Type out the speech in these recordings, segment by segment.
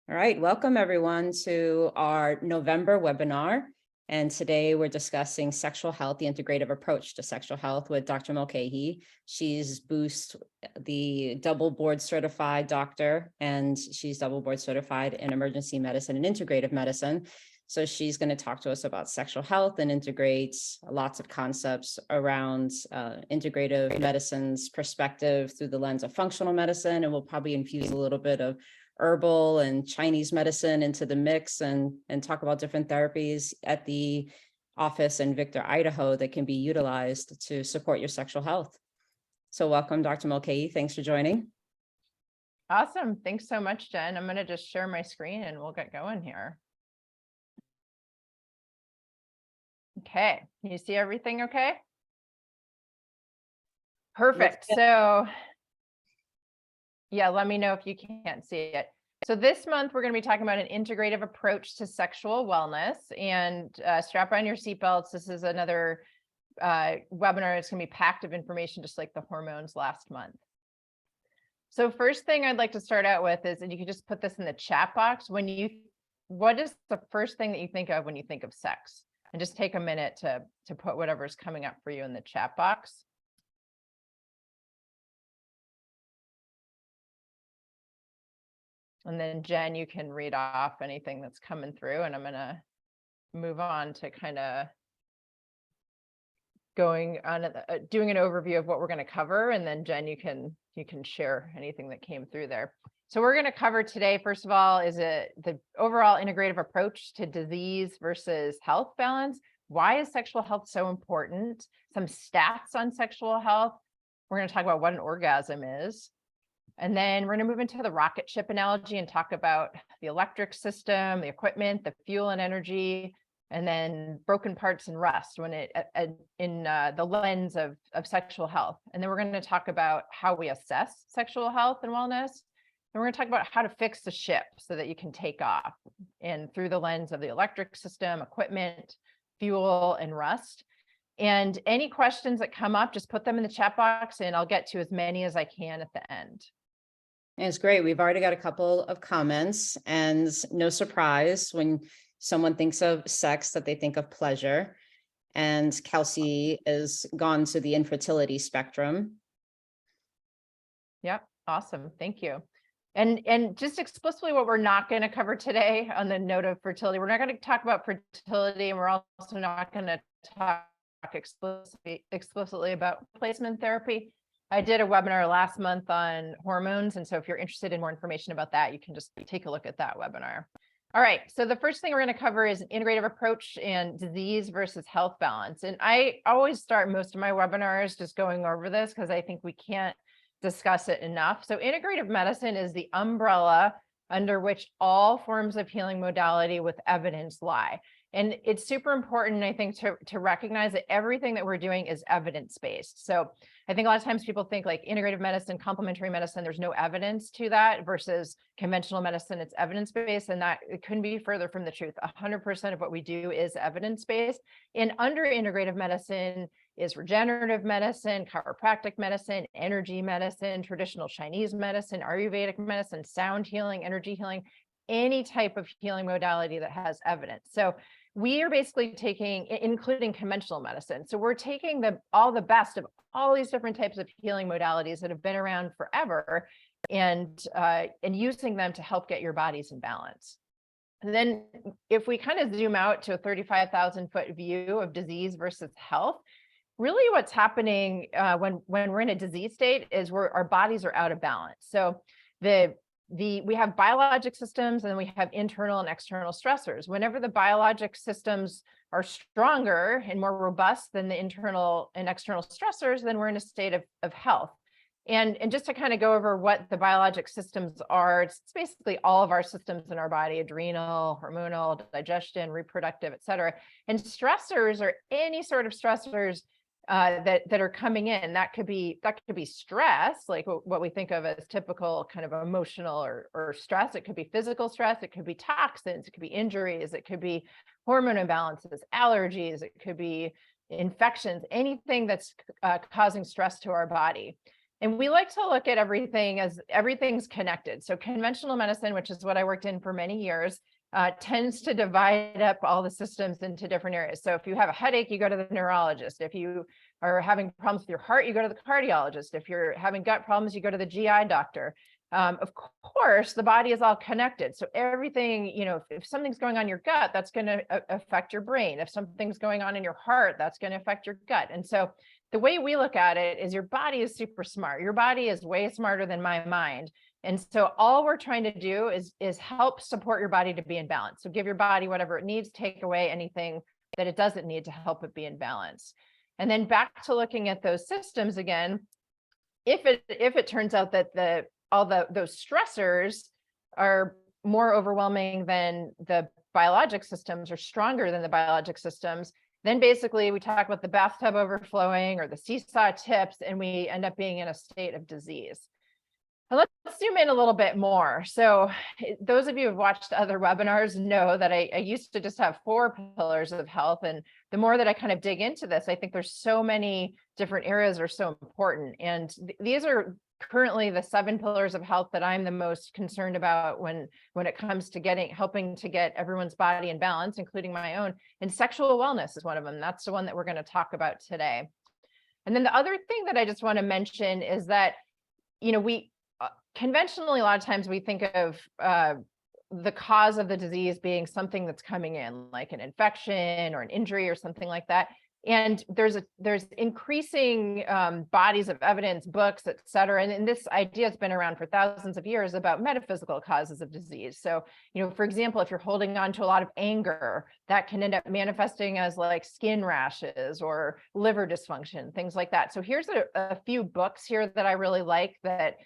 All right, welcome everyone to our November webinar. And today we're discussing sexual health, the integrative approach to sexual health with Dr. Mulcahy. She's the double board certified doctor, and she's double board certified in emergency medicine and integrative medicine. So she's going to talk to us about sexual health and integrates lots of concepts around integrative medicine's perspective through the lens of functional medicine. And we'll probably infuse a little bit of herbal and Chinese medicine into the mix and talk about different therapies at the office in Victor, Idaho that can be utilized to support your sexual health. So welcome, Dr. Mulcahy. Thanks for joining. Awesome. Thanks so much, Jen. I'm going to just share my screen and we'll get going here. Okay. Can you see everything okay? Perfect. So yeah, let me know if you can't see it. So this month, we're going to be talking about an integrative approach to sexual wellness, and strap on your seatbelts. This is another webinar. It's going to be packed of information, just like the hormones last month. So first thing I'd like to start out with is, and you can just put this in the chat box, what is the first thing that you think of when you think of sex? And just take a minute to put whatever's coming up for you in the chat box. And then Jen, you can read off anything that's coming through, and I'm going to move on to kind of going on, doing an overview of what we're going to cover. And then Jen, you can share anything that came through there. So we're going to cover today, first of all, is the overall integrative approach to disease versus health balance. Why is sexual health so important? Some stats on sexual health. We're going to talk about what an orgasm is. And then we're going to move into the rocket ship analogy and talk about the electric system, the equipment, the fuel and energy, and then broken parts and rust in the lens of sexual health. And then we're going to talk about how we assess sexual health and wellness. And we're going to talk about how to fix the ship so that you can take off, and through the lens of the electric system, equipment, fuel, and rust. And any questions that come up, just put them in the chat box and I'll get to as many as I can at the end. It's great. We've already got a couple of comments, and no surprise when someone thinks of sex that they think of pleasure. And Kelsey has gone to the infertility spectrum. Yep. Awesome. Thank you. And just explicitly what we're not going to cover today on the note of fertility, we're not going to talk about fertility, and we're also not going to talk explicitly about replacement therapy. I did a webinar last month on hormones. And so if you're interested in more information about that, you can just take a look at that webinar. All right. So the first thing we're going to cover is an integrative approach and disease versus health balance. And I always start most of my webinars just going over this because I think we can't discuss it enough. So integrative medicine is the umbrella under which all forms of healing modality with evidence lie. And it's super important, I think, to recognize that everything that we're doing is evidence-based. So I think a lot of times people think like integrative medicine, complementary medicine, there's no evidence to that, versus conventional medicine, it's evidence-based, and that it couldn't be further from the truth. 100% of what we do is evidence-based. And under integrative medicine is regenerative medicine, chiropractic medicine, energy medicine, traditional Chinese medicine, Ayurvedic medicine, sound healing, energy healing, any type of healing modality that has evidence. So we are basically taking, including conventional medicine. So we're taking all the best of all these different types of healing modalities that have been around forever and using them to help get your bodies in balance. And then if we kind of zoom out to a 35,000 foot view of disease versus health, really what's happening when we're in a disease state is our bodies are out of balance. So we have biologic systems, and then we have internal and external stressors. Whenever the biologic systems are stronger and more robust than the internal and external stressors, then we're in a state of health. And just to kind of go over what the biologic systems are, it's basically all of our systems in our body: adrenal, hormonal, digestion, reproductive, et cetera. And stressors are any sort of stressors that are coming in. That could be stress, like what we think of as typical kind of emotional or stress. It could be physical stress. It could be toxins. It could be injuries. It could be hormone imbalances, allergies. It could be infections, anything that's causing stress to our body. And we like to look at everything as everything's connected. So conventional medicine, which is what I worked in for many years, tends to divide up all the systems into different areas. So if you have a headache, you go to the neurologist. If you are having problems with your heart, you go to the cardiologist. If you're having gut problems, you go to the GI doctor. Of course, the body is all connected. So everything, if something's going on in your gut, that's going to affect your brain. If something's going on in your heart, that's going to affect your gut. And so the way we look at it is your body is super smart. Your body is way smarter than my mind. And so all we're trying to do is help support your body to be in balance. So give your body whatever it needs, take away anything that it doesn't need to help it be in balance. And then back to looking at those systems again, if it turns out that those stressors are more overwhelming than the biologic systems or stronger than the biologic systems, then basically we talk about the bathtub overflowing or the seesaw tips, and we end up being in a state of disease. And let's zoom in a little bit more. So those of you who have watched other webinars know that I used to just have 4 pillars of health. And the more that I kind of dig into this, I think there's so many different areas that are so important. And these are currently the 7 pillars of health that I'm the most concerned about when it comes to helping to get everyone's body in balance, including my own. And sexual wellness is one of them. That's the one that we're going to talk about today. And then the other thing that I just want to mention is that, we conventionally, a lot of times we think of the cause of the disease being something that's coming in, like an infection or an injury or something like that. And there's increasing bodies of evidence, books, et cetera. And this idea has been around for thousands of years about metaphysical causes of disease. So, for example, if you're holding on to a lot of anger, that can end up manifesting as like skin rashes or liver dysfunction, things like that. So here's a few books here that I really like that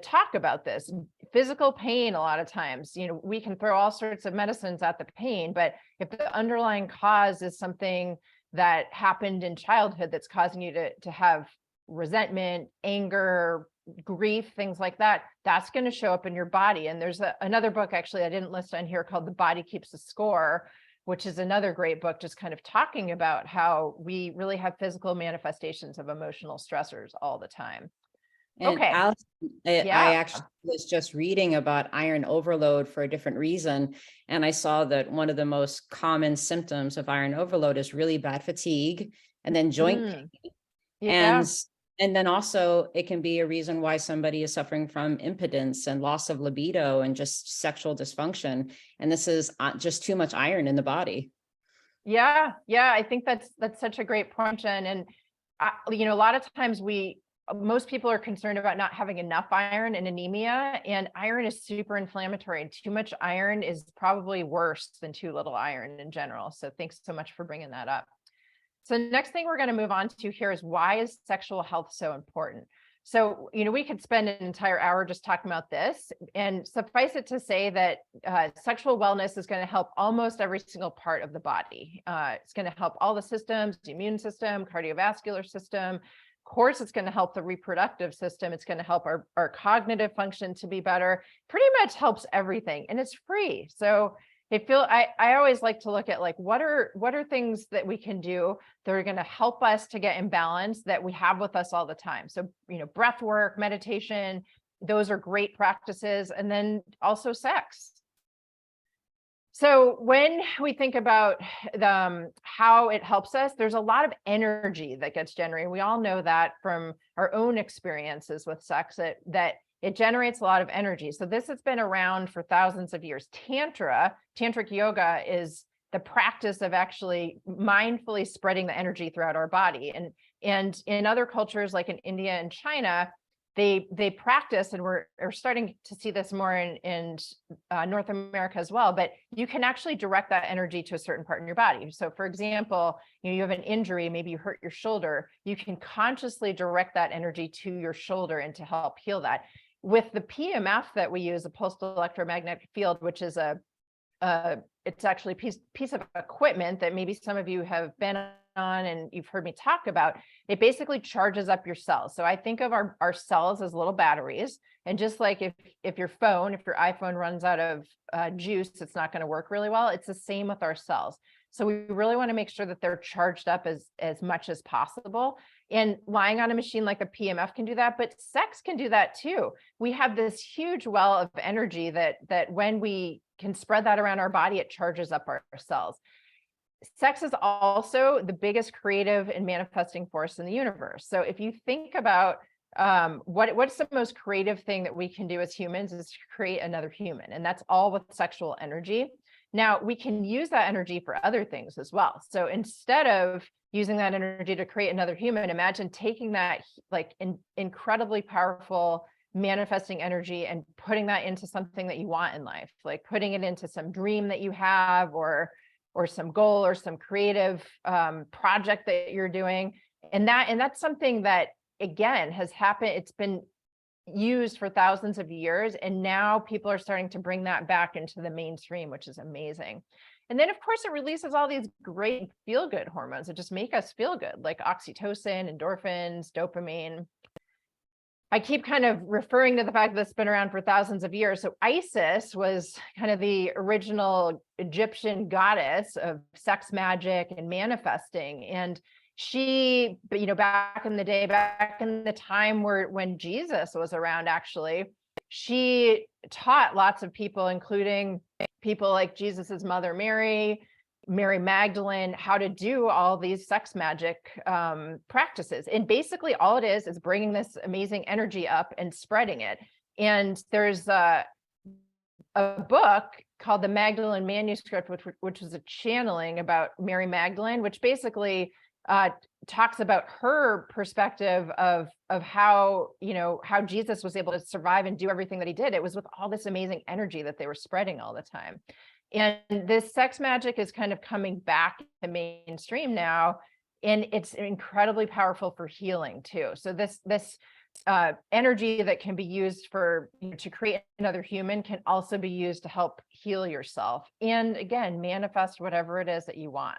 talk about this. Physical pain, a lot of times, we can throw all sorts of medicines at the pain, but if the underlying cause is something that happened in childhood that's causing you to have resentment, anger, grief, things like that, that's going to show up in your body. And there's another book, actually, I didn't list on here, called The Body Keeps the Score, which is another great book, just kind of talking about how we really have physical manifestations of emotional stressors all the time. And Okay. Alice, I Yeah. actually was just reading about iron overload for a different reason. And I saw that one of the most common symptoms of iron overload is really bad fatigue and then joint pain. Yeah. And then also it can be a reason why somebody is suffering from impotence and loss of libido and just sexual dysfunction. And this is just too much iron in the body. Yeah. I think that's such a great point, Jen. And a lot of times most people are concerned about not having enough iron and anemia, and iron is super inflammatory, and too much iron is probably worse than too little iron in general. So thanks so much for bringing that up. So next thing we're going to move on to here is, why is sexual health so important? So, we could spend an entire hour just talking about this, and suffice it to say that sexual wellness is going to help almost every single part of the body. It's going to help all the systems, the immune system, cardiovascular system. Of course, it's going to help the reproductive system. It's going to help our cognitive function to be better. Pretty much helps everything, and it's free. So I always like to look at, like, what are things that we can do that are going to help us to get in balance that we have with us all the time. So, breath work, meditation, those are great practices. And then also sex. So when we think about how it helps us, there's a lot of energy that gets generated. We all know that from our own experiences with sex, that it generates a lot of energy. So this has been around for thousands of years. Tantric yoga is the practice of actually mindfully spreading the energy throughout our body. And in other cultures, like in India and China, they practice, and we're starting to see this more in North America as well, but you can actually direct that energy to a certain part in your body. So for example, you have an injury, maybe you hurt your shoulder, you can consciously direct that energy to your shoulder and to help heal that. With the PMF that we use, a pulsed electromagnetic field, which is it's actually a piece of equipment that maybe some of you have been on and you've heard me talk about. It basically charges up your cells. So I think of our cells as little batteries. And just like if your iPhone runs out of juice, it's not going to work really well. It's the same with our cells. So we really want to make sure that they're charged up as much as possible. And lying on a machine like a PMF can do that, but sex can do that too. We have this huge well of energy that when we can spread that around our body, it charges up our cells. Sex is also the biggest creative and manifesting force in the universe. So if you think about what's the most creative thing that we can do as humans is to create another human, and that's all with sexual energy. Now we can use that energy for other things as well. So instead of using that energy to create another human, imagine taking that like incredibly powerful manifesting energy and putting that into something that you want in life, like putting it into some dream that you have, or some goal, or some creative project that you're doing. And that's something that, again, has happened. It's been used for thousands of years, and now people are starting to bring that back into the mainstream, which is amazing. And then of course it releases all these great feel-good hormones that just make us feel good, like oxytocin, endorphins, dopamine. I keep kind of referring to the fact that it's been around for thousands of years. So Isis was kind of the original Egyptian goddess of sex magic and manifesting. And she, back in the day, back in the time when Jesus was around, actually, she taught lots of people, including people like Jesus's mother, Mary Magdalene, how to do all these sex magic practices. And basically all it is bringing this amazing energy up and spreading it. And there's a book called the Magdalene Manuscript, which was a channeling about Mary Magdalene, which basically talks about her perspective of how, how Jesus was able to survive and do everything that he did. It was with all this amazing energy that they were spreading all the time. And this sex magic is kind of coming back to mainstream now, and it's incredibly powerful for healing too. So this energy that can be used for to create another human can also be used to help heal yourself, and again, manifest whatever it is that you want.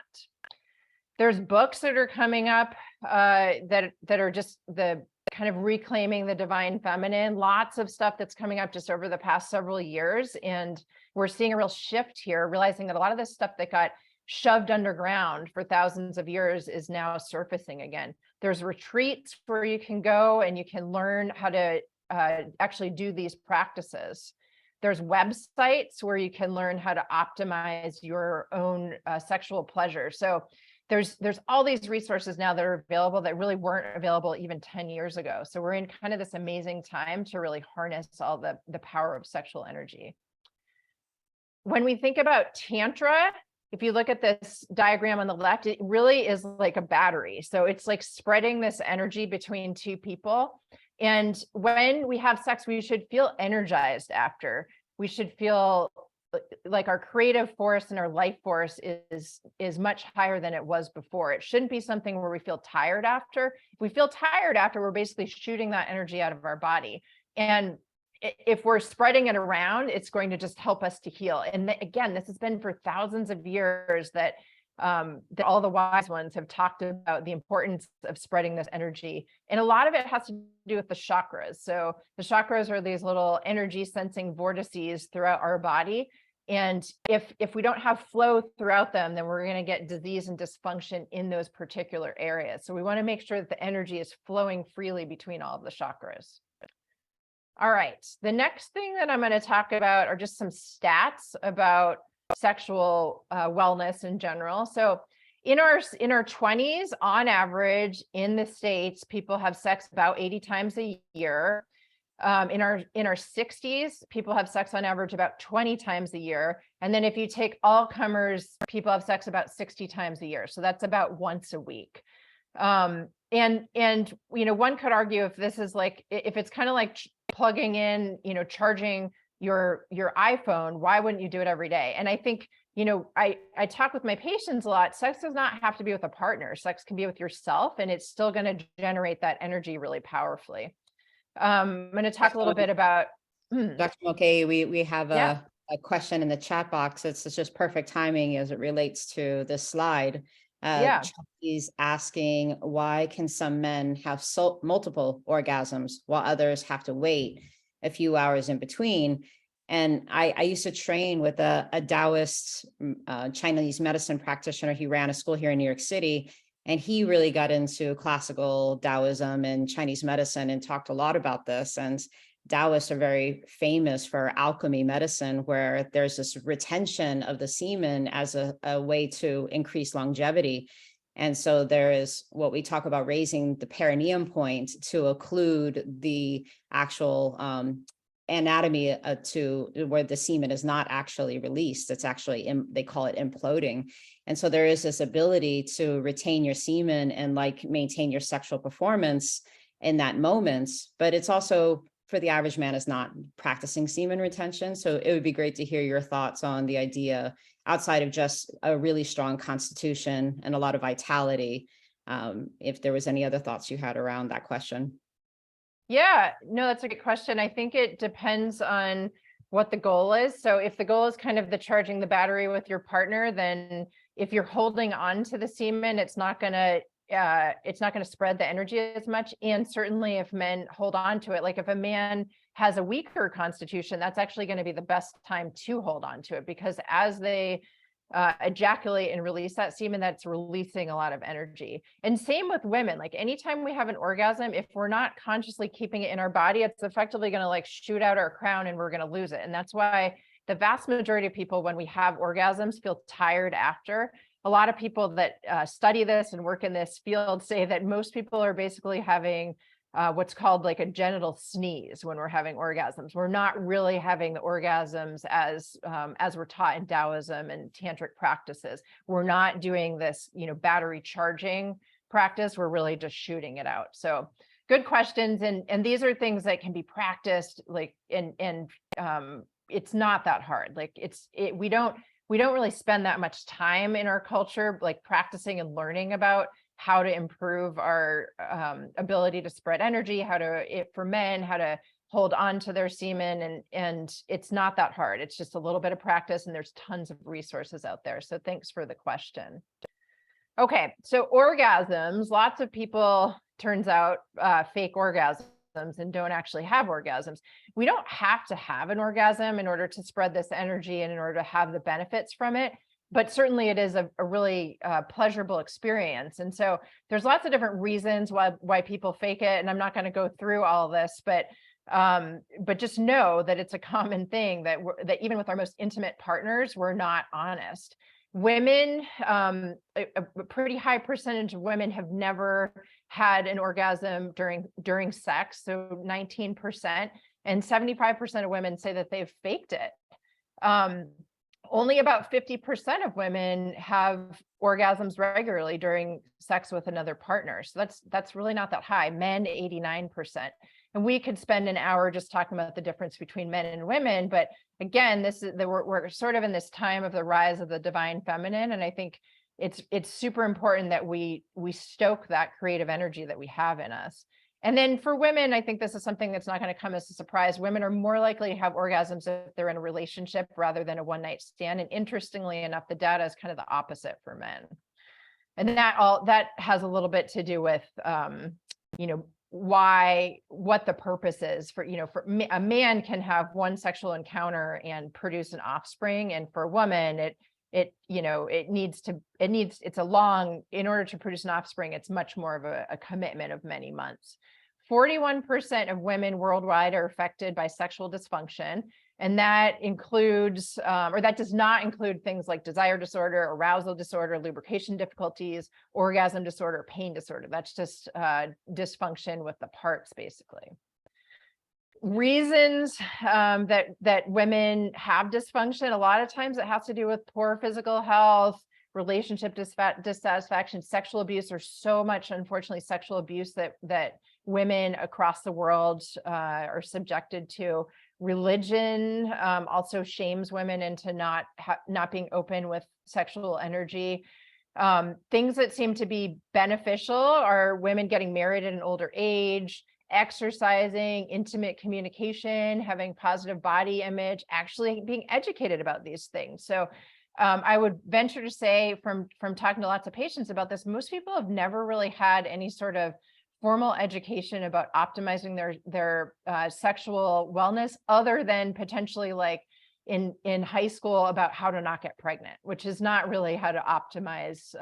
There's books that are coming up that are just the kind of reclaiming the divine feminine. Lots of stuff that's coming up just over the past several years, and we're seeing a real shift here, realizing that a lot of this stuff that got shoved underground for thousands of years is now surfacing again. There's retreats where you can go and you can learn how to actually do these practices. There's websites where you can learn how to optimize your own sexual pleasure. So there's all these resources now that are available that really weren't available even 10 years ago. So we're in kind of this amazing time to really harness all the power of sexual energy. When we think about Tantra, if you look at this diagram on the left, it really is like a battery. So it's like spreading this energy between two people. And when we have sex, we should feel energized after. We should feel like our creative force and our life force is much higher than it was before. It shouldn't be something where we feel tired after. If we feel tired after, we're basically shooting that energy out of our body. And if we're spreading it around, it's going to just help us to heal. And again, this has been for thousands of years that all the wise ones have talked about the importance of spreading this energy. And a lot of it has to do with the chakras. So the chakras are these little energy sensing vortices throughout our body. And if we don't have flow throughout them, then we're going to get disease and dysfunction in those particular areas. So we want to make sure that the energy is flowing freely between all of the chakras. All right, the next thing that I'm going to talk about are just some stats about sexual wellness in general. So in our 20s, on average, in the States, people have sex about 80 times a year. In our 60s, people have sex on average about 20 times a year. And then if you take all comers, people have sex about 60 times a year. So that's about once a week. And one could argue if this is like, if it's kind of like plugging in, charging your iPhone, why wouldn't you do it every day? And I think, I talk with my patients a lot. Sex does not have to be with a partner. Sex can be with yourself, and it's still going to generate that energy really powerfully. I'm going to talk a little bit about Dr. Mulcahy, we have Yeah. a question in the chat box. It's just perfect timing as it relates to this slide. Yeah. He's asking, why can some men have multiple orgasms while others have to wait a few hours in between? And I used to train with a Taoist Chinese medicine practitioner. He ran a school here in New York City. And he really got into classical Taoism and Chinese medicine and talked a lot about this. And Taoists are very famous for alchemy medicine, where there's this retention of the semen as a way to increase longevity. And so there is what we talk about, raising the perineum point to occlude the actual anatomy to where the semen is not actually released. It's actually, they call it imploding. And so there is this ability to retain your semen and like maintain your sexual performance in that moment. But it's also, for the average man, is not practicing semen retention. So it would be great to hear your thoughts on the idea, outside of just a really strong constitution and a lot of vitality, if there was any other thoughts you had around that question. Yeah, no, that's a good question. I think it depends on what the goal is. So if the goal is kind of the charging the battery with your partner, then if you're holding on to the semen, it's not going to spread the energy as much. And certainly if men hold on to it, like if a man has a weaker constitution, that's actually going to be the best time to hold on to it, because as they ejaculate and release that semen, that's releasing a lot of energy. And same with women. Like anytime we have an orgasm, if we're not consciously keeping it in our body, it's effectively going to like shoot out our crown and we're going to lose it. And that's why the vast majority of people, when we have orgasms, feel tired after. A lot of people that study this and work in this field say that most people are basically having what's called like a genital sneeze when we're having orgasms. We're not really having the orgasms as we're taught in Taoism and tantric practices. We're not doing this, battery charging practice. We're really just shooting it out. So good questions. And these are things that can be practiced, like, and it's not that hard. Like we don't really spend that much time in our culture, like practicing and learning about how to improve our ability to spread energy, for men, how to hold on to their semen. And it's not that hard. It's just a little bit of practice, and there's tons of resources out there. So thanks for the question. Okay, so orgasms, lots of people, turns out, fake orgasms and don't actually have orgasms. We don't have to have an orgasm in order to spread this energy and in order to have the benefits from it. But certainly it is a really pleasurable experience. And so there's lots of different reasons why people fake it. And I'm not going to go through all of this, but just know that it's a common thing that even with our most intimate partners, we're not honest. Women, a pretty high percentage of women have never had an orgasm during sex, so 19%, and 75% of women say that they've faked it. Only about 50% of women have orgasms regularly during sex with another partner. So that's really not that high. Men, 89%. And we could spend an hour just talking about the difference between men and women. But again, we're sort of in this time of the rise of the divine feminine. And I think it's super important that we stoke that creative energy that we have in us. And then for women, I think this is something that's not going to come as a surprise. Women are more likely to have orgasms if they're in a relationship rather than a one-night stand. And interestingly enough, the data is kind of the opposite for men. And that has a little bit to do with, what the purpose is for a man can have one sexual encounter and produce an offspring. And for a woman, in order to produce an offspring, it's much more of a commitment of many months. 41% of women worldwide are affected by sexual dysfunction. And that includes, or that does not include things like desire disorder, arousal disorder, lubrication difficulties, orgasm disorder, pain disorder. That's just dysfunction with the parts, basically. Reasons that women have dysfunction, a lot of times it has to do with poor physical health, relationship dissatisfaction, sexual abuse. There's so much, unfortunately, sexual abuse that women across the world are subjected to. Religion also shames women into not being open with sexual energy. Things that seem to be beneficial are women getting married at an older age, exercising, intimate communication, having positive body image, actually being educated about these things. So I would venture to say, from talking to lots of patients about this, most people have never really had any sort of formal education about optimizing their sexual wellness, other than potentially like in high school about how to not get pregnant, which is not really how to optimize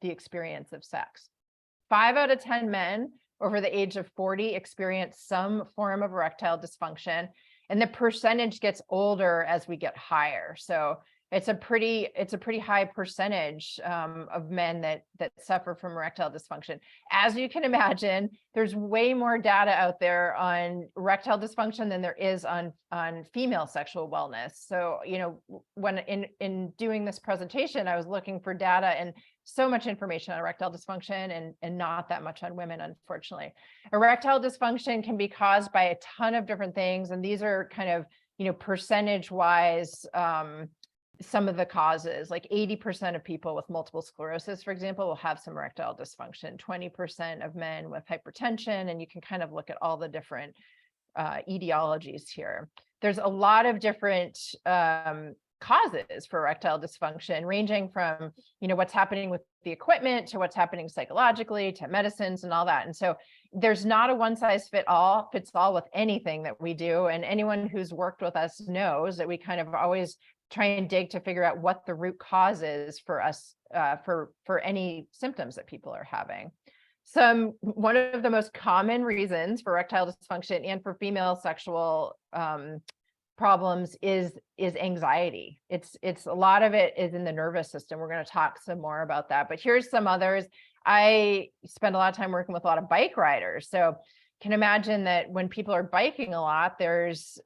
the experience of sex. 5 out of 10 men over the age of 40 experience some form of erectile dysfunction, and the percentage gets older as we get higher. So it's a pretty high percentage of men that suffer from erectile dysfunction. As you can imagine, there's way more data out there on erectile dysfunction than there is on female sexual wellness. So, you know, when in doing this presentation, I was looking for data, and so much information on erectile dysfunction and not that much on women, unfortunately. Erectile dysfunction can be caused by a ton of different things, and these are kind of, you know, percentage wise, some of the causes. Like 80% of people with multiple sclerosis, for example, will have some erectile dysfunction, 20% of men with hypertension, and you can kind of look at all the different etiologies here. There's a lot of different causes for erectile dysfunction, ranging from, you know, what's happening with the equipment to what's happening psychologically to medicines and all that. And so there's not a one size fits all with anything that we do. And anyone who's worked with us knows that we kind of always try and dig to figure out what the root cause is for us, for any symptoms that people are having. One of the most common reasons for erectile dysfunction and for female sexual problems is anxiety. It's a lot of it is in the nervous system. We're going to talk some more about that, but here's some others. I spend a lot of time working with a lot of bike riders. So can imagine that when people are biking a lot, there's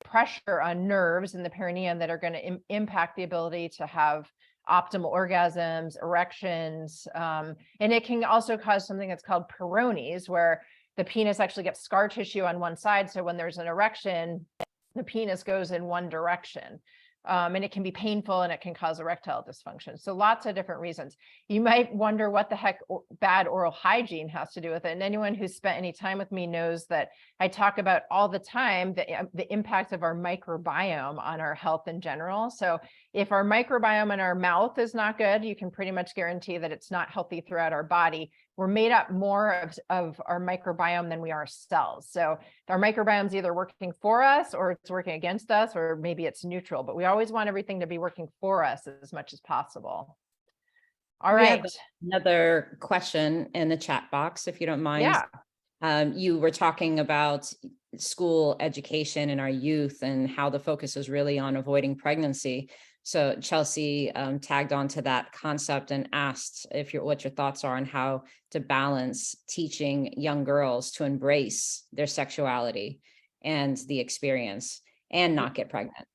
pressure on nerves in the perineum that are going to impact the ability to have optimal orgasms, erections, and it can also cause something that's called peyronie's, where the penis actually gets scar tissue on one side. So when there's an erection, the penis goes in one direction. And it can be painful and it can cause erectile dysfunction. So lots of different reasons. You might wonder what the heck bad oral hygiene has to do with it. And anyone who's spent any time with me knows that I talk about all the time the impact of our microbiome on our health in general. So if our microbiome in our mouth is not good, you can pretty much guarantee that it's not healthy throughout our body. We're made up more of our microbiome than we are cells. So our microbiome is either working for us or it's working against us, or maybe it's neutral, but we always want everything to be working for us as much as possible. All right. Another question in the chat box, if you don't mind. Yeah. You were talking about school education in our youth and how the focus is really on avoiding pregnancy. So Chelsea tagged onto that concept and asked what your thoughts are on how to balance teaching young girls to embrace their sexuality and the experience and not get pregnant.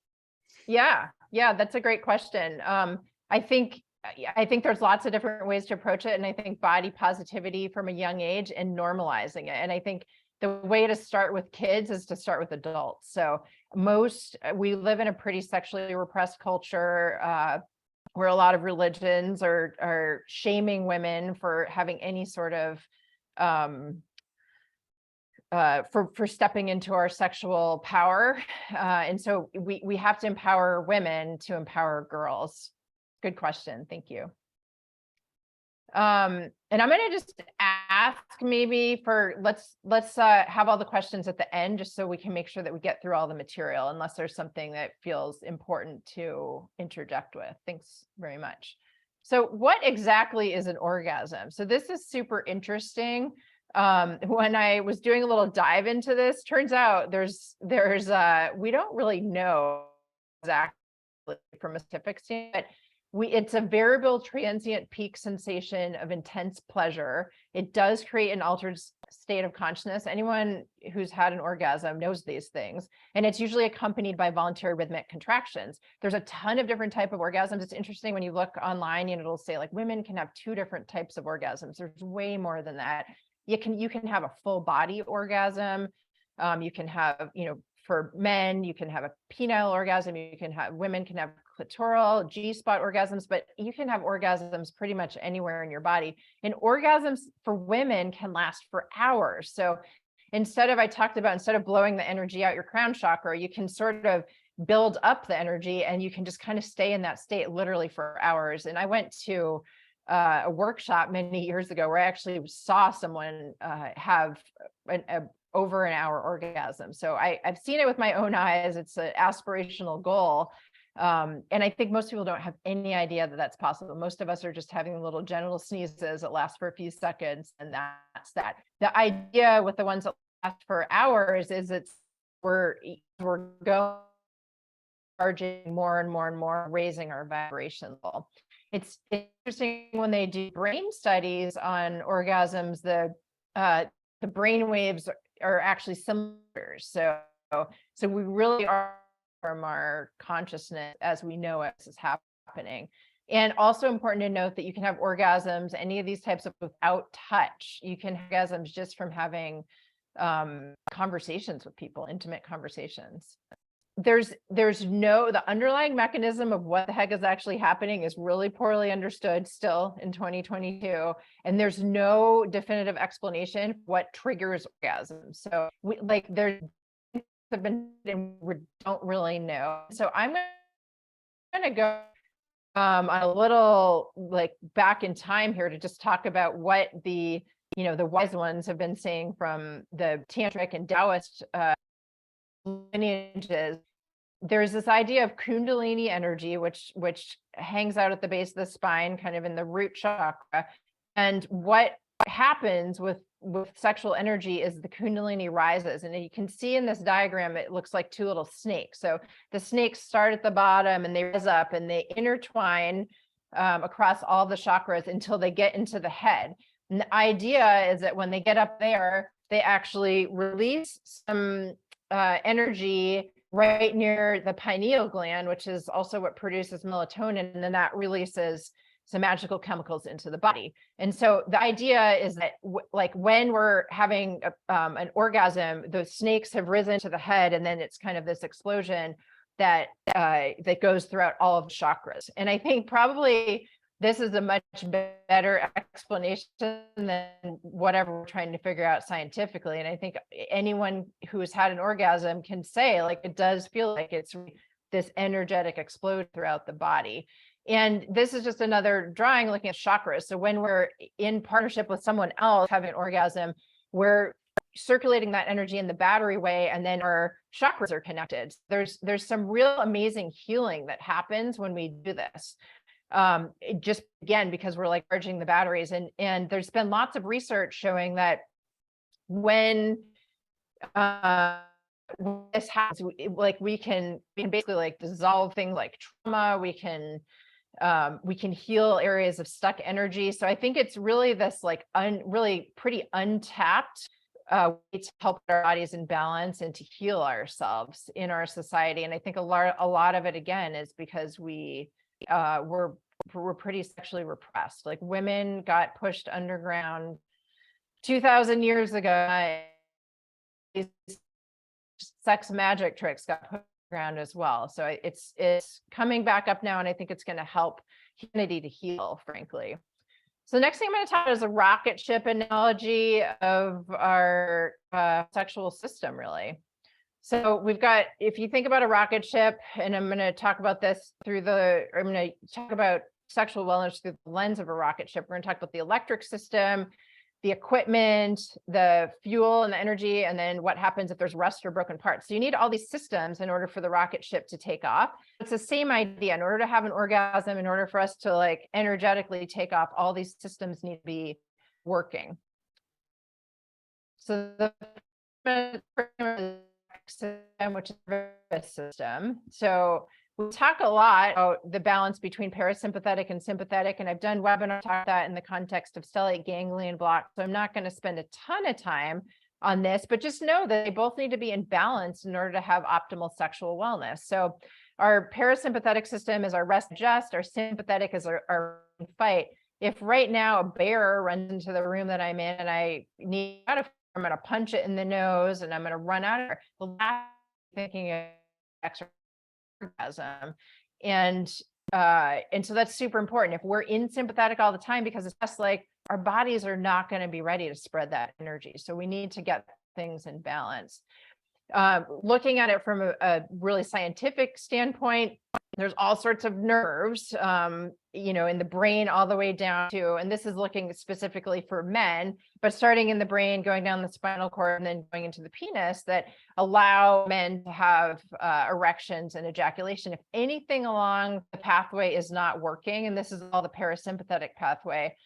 Yeah, that's a great question. I think there's lots of different ways to approach it. And I think body positivity from a young age and normalizing it. And I think the way to start with kids is to start with adults. So we live in a pretty sexually repressed culture where a lot of religions are shaming women for having any sort of for stepping into our sexual power. And so we have to empower women to empower girls. Good question. Thank you. And I'm going to just ask maybe let's have all the questions at the end, just so we can make sure that we get through all the material, unless there's something that feels important to interject with. Thanks very much. So what exactly is an orgasm? So this is super interesting. When I was doing a little dive into this, turns out we don't really know exactly from a scientific standpoint, but it's a variable transient peak sensation of intense pleasure. It does create an altered state of consciousness. Anyone who's had an orgasm knows these things. And it's usually accompanied by voluntary rhythmic contractions. There's a ton of different types of orgasms. It's interesting when you look online, it'll say like women can have 2 different types of orgasms. There's way more than that. You can have a full body orgasm. You can have, for men, you can have a penile orgasm. Women can have clitoral, G-spot orgasms, but you can have orgasms pretty much anywhere in your body. And orgasms for women can last for hours. So instead of blowing the energy out your crown chakra, you can sort of build up the energy and you can just kind of stay in that state literally for hours. And I went to a workshop many years ago where I actually saw someone have over an hour orgasm. So I've seen it with my own eyes. It's an aspirational goal. And I think most people don't have any idea that that's possible. Most of us are just having little genital sneezes that last for a few seconds, and that's that. The idea with the ones that last for hours is we're going charging more and more and more, raising our vibration level. It's interesting when they do brain studies on orgasms, the brain waves are actually similar. So we really are from our consciousness as we know it is happening. And also important to note that you can have orgasms, any of these types of, without touch. You can have orgasms just from having conversations with people, intimate conversations. The underlying mechanism of what the heck is actually happening is really poorly understood still in 2022. And there's no definitive explanation what triggers orgasm. So we don't really know. So I'm going to go on a little back in time here to just talk about what the wise ones have been saying from the tantric and Taoist lineages. There's this idea of Kundalini energy, which hangs out at the base of the spine, kind of in the root chakra. And what happens with sexual energy is the Kundalini rises. And you can see in this diagram, it looks like two little snakes. So the snakes start at the bottom and they rise up and they intertwine across all the chakras until they get into the head. And the idea is that when they get up there, they actually release some energy right near the pineal gland, which is also what produces melatonin, and then that releases some magical chemicals into the body. And so the idea is that when we're having an orgasm, those snakes have risen to the head, and then it's kind of this explosion that goes throughout all of the chakras. And I think probably this is a much better explanation than whatever we're trying to figure out scientifically. And I think anyone who has had an orgasm can say, it does feel like it's this energetic explode throughout the body. And this is just another drawing looking at chakras. So when we're in partnership with someone else having an orgasm, we're circulating that energy in the battery way, and then our chakras are connected. There's some real amazing healing that happens when we do this. Just again, because we're charging the batteries, and there's been lots of research showing that when this happens, we can basically dissolve things like trauma. We can heal areas of stuck energy. So I think it's really this really pretty untapped way to help our bodies in balance and to heal ourselves in our society. And I think a lot of it again is because we're pretty sexually repressed. Women got pushed underground 2,000 years ago. These sex magic tricks got put underground as well. So it's coming back up now, and I think it's going to help humanity to heal, frankly. So the next thing I'm going to talk about is a rocket ship analogy of our sexual system, really. So if you think about a rocket ship, and I'm going to talk about this I'm going to talk about sexual wellness through the lens of a rocket ship. We're going to talk about the electric system, the equipment, the fuel and the energy, and then what happens if there's rust or broken parts. So you need all these systems in order for the rocket ship to take off. It's the same idea. In order to have an orgasm, in order for us to energetically take off, all these systems need to be working. So the system, which is the nervous system. So we talk a lot about the balance between parasympathetic and sympathetic, and I've done webinars about that in the context of stellate ganglion block. So I'm not going to spend a ton of time on this, but just know that they both need to be in balance in order to have optimal sexual wellness. So our parasympathetic system is our rest adjust, our sympathetic is our fight. If right now a bear runs into the room that I'm in and I need out of, I'm going to punch it in the nose and I'm going to run out of here. The last thinking of orgasm. And so that's super important. If we're in sympathetic all the time, because it's just our bodies are not going to be ready to spread that energy. So we need to get things in balance. Looking at it from a really scientific standpoint, There's all sorts of nerves, in the brain all the way down to, and this is looking specifically for men, but starting in the brain, going down the spinal cord, and then going into the penis, that allow men to have erections and ejaculation. If anything along the pathway is not working, and this is all the parasympathetic pathway,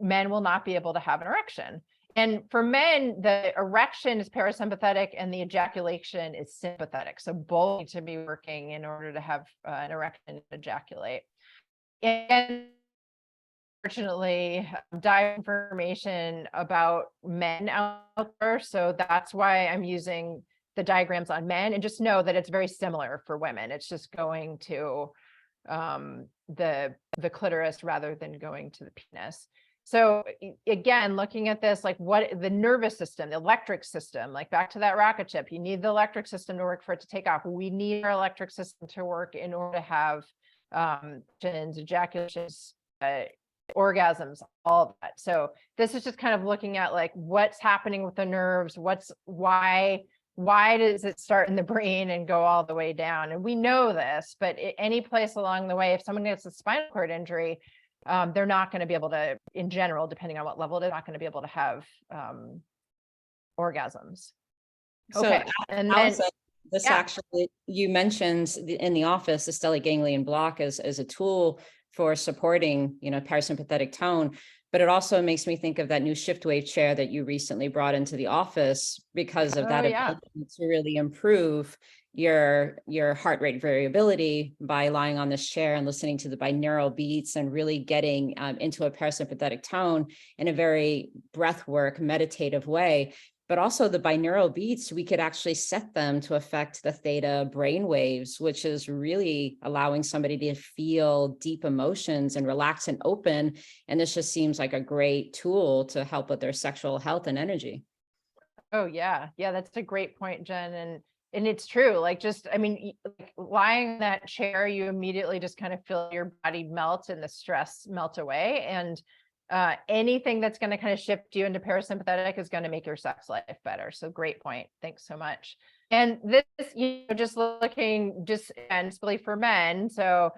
men will not be able to have an erection. And for men, the erection is parasympathetic and the ejaculation is sympathetic. So both need to be working in order to have an erection and ejaculate. And unfortunately, diet information about men out there. So that's why I'm using the diagrams on men, and just know that it's very similar for women. It's just going to the clitoris rather than going to the penis. So again, looking at this, like what the nervous system, the electric system, like back to that rocket ship, you need the electric system to work for it to take off. We need our electric system to work in order to have ejaculations, orgasms, all of that. So this is just kind of looking at like what's happening with the nerves, why does it start in the brain and go all the way down? And we know this, but any place along the way, if someone gets a spinal cord injury, they're not going to be able to, in general, depending on what level, they're not going to be able to have orgasms. Okay. So, And then Allison, this yeah. actually, you mentioned in the office, the stellate ganglion block as a tool for supporting, parasympathetic tone, but it also makes me think of that new Shiftwave chair that you recently brought into the office because of that ability to really improve your heart rate variability by lying on this chair and listening to the binaural beats and really getting into a parasympathetic tone in a very breathwork, meditative way. But also the binaural beats, we could actually set them to affect the theta brain waves, which is really allowing somebody to feel deep emotions and relax and open. And this just seems like a great tool to help with their sexual health and energy. Oh yeah. Yeah, that's a great point, Jen. And it's true. Like like lying in that chair, you immediately just kind of feel your body melt and the stress melt away. And anything that's going to kind of shift you into parasympathetic is going to make your sex life better. So great point. Thanks so much. And this, just looking and especially for men. So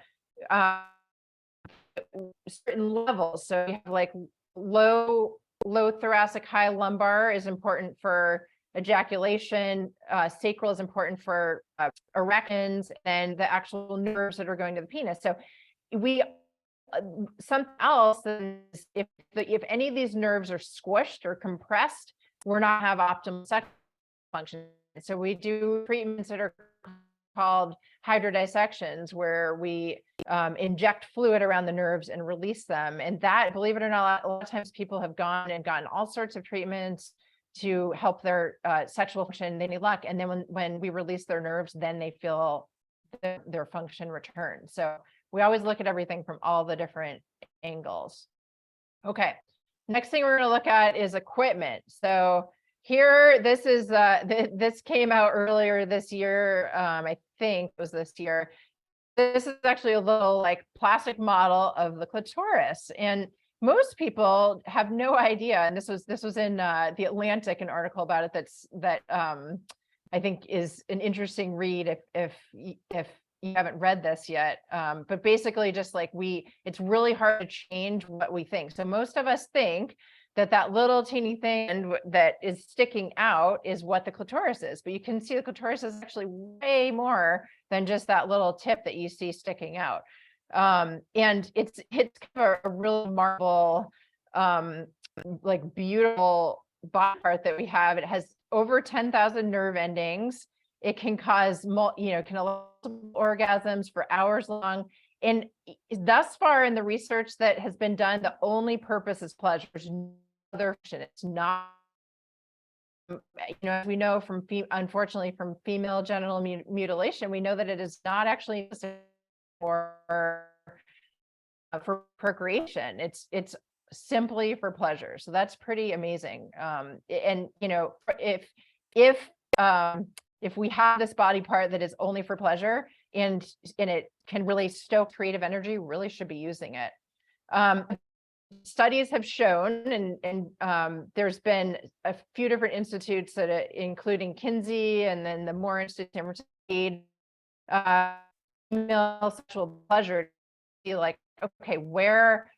certain levels. So you have like low thoracic, high lumbar is important for ejaculation. Sacral is important for erections, and the actual nerves that are going to the penis. So something else is if any of these nerves are squished or compressed, we're not have optimal sex function. So we do treatments that are called hydrodissections, where we inject fluid around the nerves and release them. And that, believe it or not, a lot of times people have gone and gotten all sorts of treatments to help their sexual function. They need luck. And then when we release their nerves, then they feel their function return. So we always look at everything from all the different angles. Okay. Next thing we're going to look at is equipment. So here, this is this came out earlier this year. I think it was this year. This is actually a little like plastic model of the clitoris, and most people have no idea. And this was in the Atlantic, an article about it that I think is an interesting read if you haven't read this yet. But basically, just like it's really hard to change what we think. So most of us think that little teeny thing that is sticking out is what the clitoris is, but you can see the clitoris is actually way more than just that little tip that you see sticking out. And it's kind of a real marvel, like beautiful body part that we have. It has over 10,000 nerve endings. It can cause, can allow orgasms for hours long. And thus far in the research that has been done, the only purpose is pleasure. There's no other function. It's not, as we know from, unfortunately, from female genital mutilation, we know that it is not actually for procreation. It's simply for pleasure. So that's pretty amazing. And if we have this body part that is only for pleasure and it can really stoke creative energy, we really should be using it. Studies have shown, and there's been a few different institutes that including Kinsey and then the Moore Institute, female sexual pleasure to be like, okay, where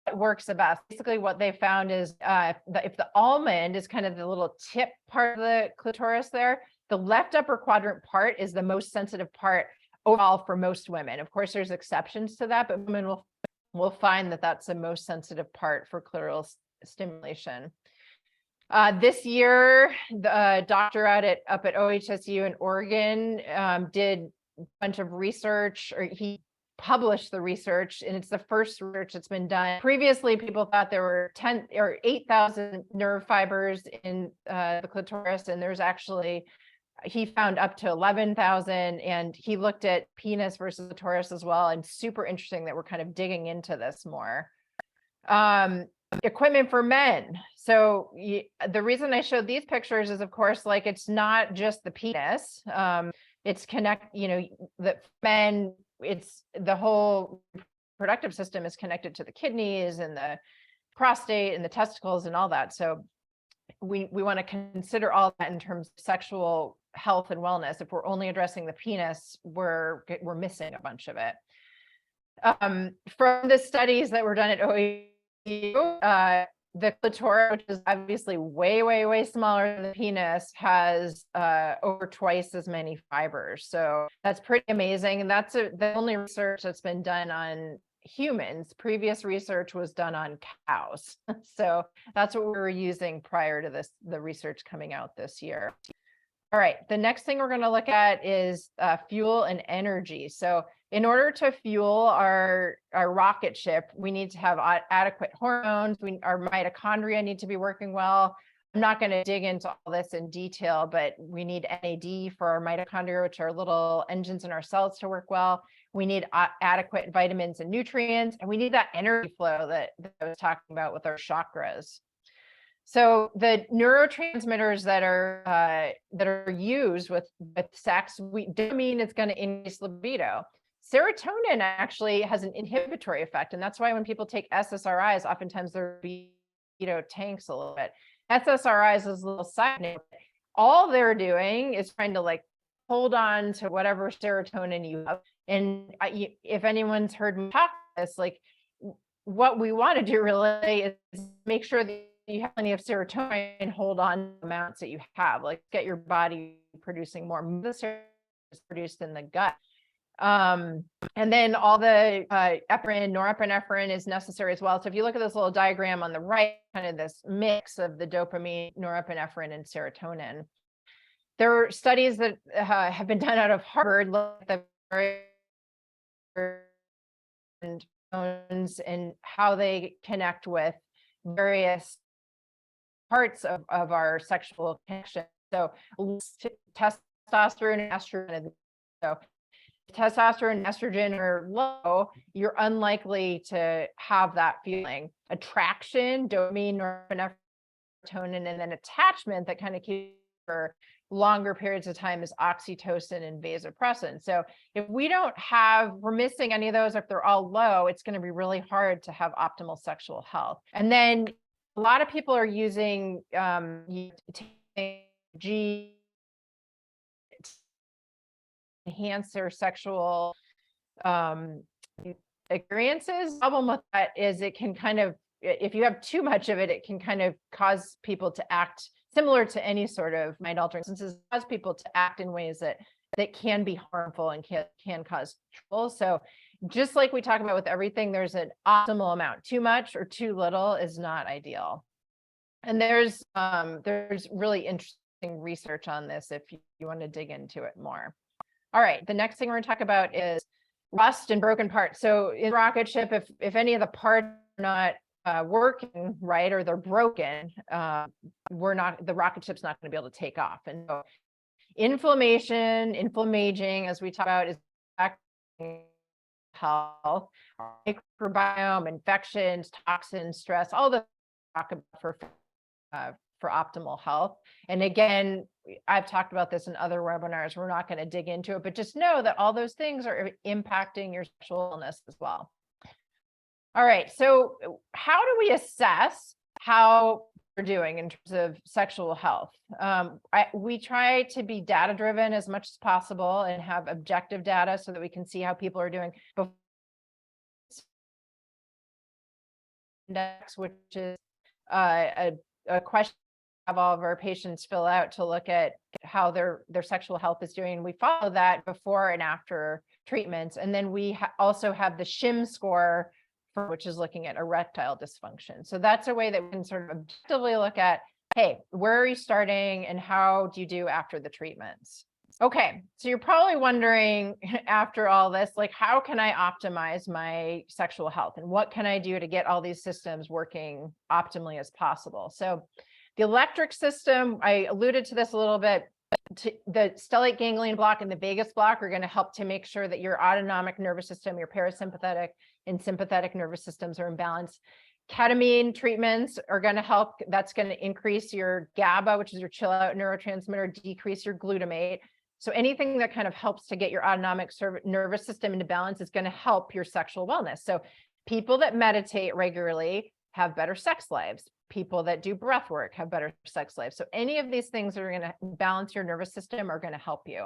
it works the best. Basically, what they found is if the almond is kind of the little tip part of the clitoris there, the left upper quadrant part is the most sensitive part overall for most women. Of course, there's exceptions to that, but women will find that that's the most sensitive part for clitoral stimulation. This year, the doctor up at OHSU in Oregon did a bunch of research, or he published the research, and it's the first research that's been done. Previously, people thought there were 10 or 8,000 nerve fibers in the clitoris, and there's actually, he found up to 11,000, and he looked at penis versus clitoris as well, and super interesting that we're kind of digging into this more. Equipment for men. So the reason I showed these pictures is, of course, like, it's not just the penis. It's the men, it's the whole reproductive system is connected to the kidneys and the prostate and the testicles and all that. So we want to consider all that in terms of sexual health and wellness. If we're only addressing the penis, we're missing a bunch of it. From the studies that were done at OEU, the clitoris, which is obviously way, way, way smaller than the penis, has over twice as many fibers. So that's pretty amazing. And that's the only research that's been done on humans. Previous research was done on cows. So that's what we were using prior to the research coming out this year. All right, the next thing we're going to look at is fuel and energy. So in order to fuel our rocket ship, we need to have adequate hormones. Our mitochondria need to be working well. I'm not going to dig into all this in detail, but we need NAD for our mitochondria, which are little engines in our cells, to work well. We need adequate vitamins and nutrients, and we need that energy flow that I was talking about with our chakras. So the neurotransmitters that are used with sex, dopamine is going to increase libido. Serotonin actually has an inhibitory effect, and that's why when people take SSRIs, oftentimes their libido tanks a little bit. SSRIs is a little side note. All they're doing is trying to like hold on to whatever serotonin you have. And if anyone's heard me talk about this, like, what we want to do really is make sure that you have plenty of serotonin and hold on to the amounts that you have, like get your body producing more. The serotonin is produced in the gut. And then all the epinephrine, norepinephrine is necessary as well. So if you look at this little diagram on the right, kind of this mix of the dopamine, norepinephrine, and serotonin. There are studies that have been done out of Harvard, look at the and how they connect with various parts of our sexual connection. So testosterone and estrogen. So if testosterone and estrogen are low, you're unlikely to have that feeling. Attraction, dopamine, norepinephrine, serotonin, and then attachment that kind of keeps for longer periods of time is oxytocin and vasopressin. So if we're missing any of those, if they're all low, it's going to be really hard to have optimal sexual health. And then a lot of people are using G enhance their sexual experiences. The problem with that is it can kind of, if you have too much of it, it can kind of cause people to act similar to any sort of mind-altering substances, cause people to act in ways that can be harmful and can cause trouble. So just like we talk about with everything, there's an optimal amount. Too much or too little is not ideal. And there's really interesting research on this if you want to dig into it more. All right, the next thing we're going to talk about is rust and broken parts. So in rocket ship, if any of the parts are not working right, or they're broken, the rocket ship's not going to be able to take off. And so inflammaging, as we talk about, is health, microbiome, infections, toxins, stress, all the talk about for optimal health. And again, I've talked about this in other webinars. We're not going to dig into it, but just know that all those things are impacting your sexual wellness as well. All right, so how do we assess how doing in terms of sexual health. We try to be data driven as much as possible and have objective data so that we can see how people are doing. Index, which is a question have all of our patients fill out to look at how their sexual health is doing. We follow that before and after treatments. And then we also have the SHIM score, which is looking at erectile dysfunction. So that's a way that we can sort of objectively look at, hey, where are you starting and how do you do after the treatments? Okay, so you're probably wondering after all this, like, how can I optimize my sexual health and what can I do to get all these systems working optimally as possible? So the electric system, I alluded to this a little bit, the stellate ganglion block and the vagus block are going to help to make sure that your autonomic nervous system, your parasympathetic and sympathetic nervous systems are in balance. Ketamine treatments are going to help. That's going to increase your GABA, which is your chill out neurotransmitter, decrease your glutamate. So anything that kind of helps to get your autonomic nervous system into balance is going to help your sexual wellness. So people that meditate regularly have better sex lives. People that do breath work have better sex lives. So any of these things that are going to balance your nervous system are going to help you.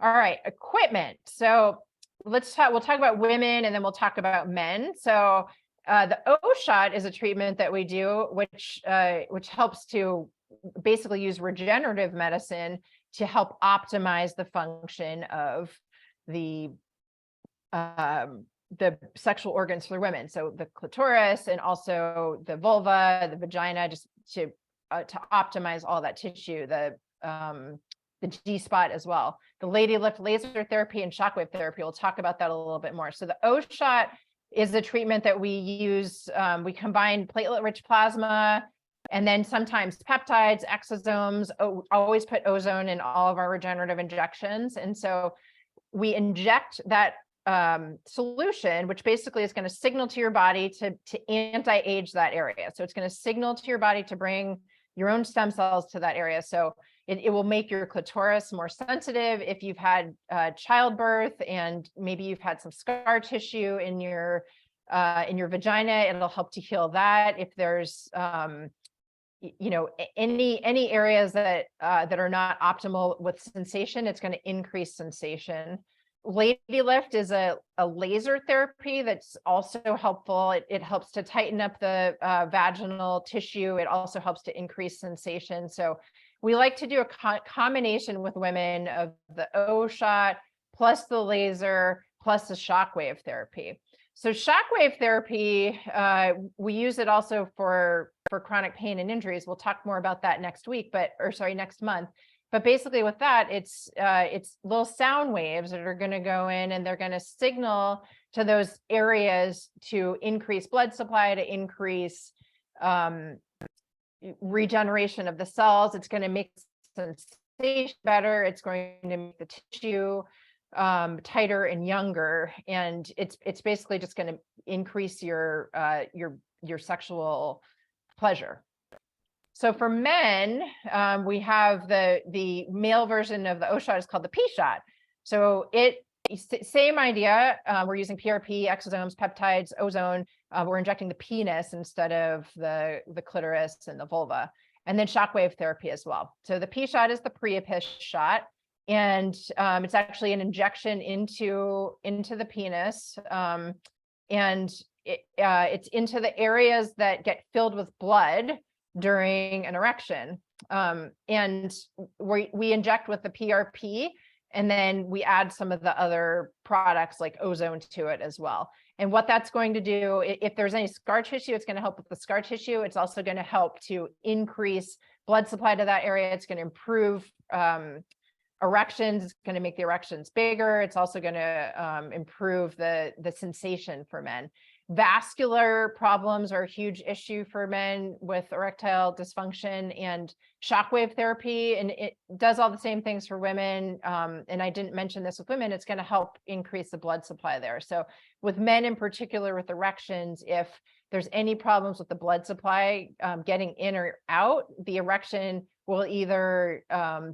All right, equipment. So we'll talk about women and then we'll talk about men. So the O-shot is a treatment that we do, which helps to basically use regenerative medicine to help optimize the function of the sexual organs for women. So the clitoris and also the vulva, the vagina, just to optimize all that tissue, the G-spot as well. The lady lift laser therapy and shockwave therapy, we'll talk about that a little bit more. So the O-shot is the treatment that we use. We combine platelet-rich plasma and then sometimes peptides, exosomes, always put ozone in all of our regenerative injections. And so we inject that solution, which basically is going to signal to your body to anti-age that area. So it's going to signal to your body to bring your own stem cells to that area. So it will make your clitoris more sensitive. If you've had childbirth and maybe you've had some scar tissue in your vagina, it'll help to heal that. If there's any areas that are not optimal with sensation, it's going to increase sensation. Lady lift is a laser therapy that's also helpful. It helps to tighten up the vaginal tissue. It also helps to increase sensation. So we like to do a combination with women of the O-shot plus the laser plus the shockwave therapy. So shockwave therapy, we use it also for chronic pain and injuries. We'll talk more about that next month. But basically with that, it's little sound waves that are going to go in and they're going to signal to those areas to increase blood supply, to increase regeneration of the cells. It's going to make sensation better. It's going to make the tissue tighter and younger. And it's basically just going to increase your sexual pleasure. So for men, we have the male version of the O-shot is called the P-shot. So same idea. We're using PRP, exosomes, peptides, ozone. We're injecting the penis instead of the clitoris and the vulva, and then shockwave therapy as well. So the P-shot is the pre-epish shot, and it's actually an injection into the penis, and it's into the areas that get filled with blood during an erection. And we inject with the PRP, and then we add some of the other products like ozone to it as well. And what that's going to do, if there's any scar tissue, it's going to help with the scar tissue. It's also going to help to increase blood supply to that area. It's going to improve erections. It's going to make the erections bigger. It's also going to improve the sensation for men. Vascular problems are a huge issue for men with erectile dysfunction, and shockwave therapy, and it does all the same things for women. And I didn't mention this with women, it's going to help increase the blood supply there. So with men in particular with erections, if there's any problems with the blood supply getting in or out, the erection will either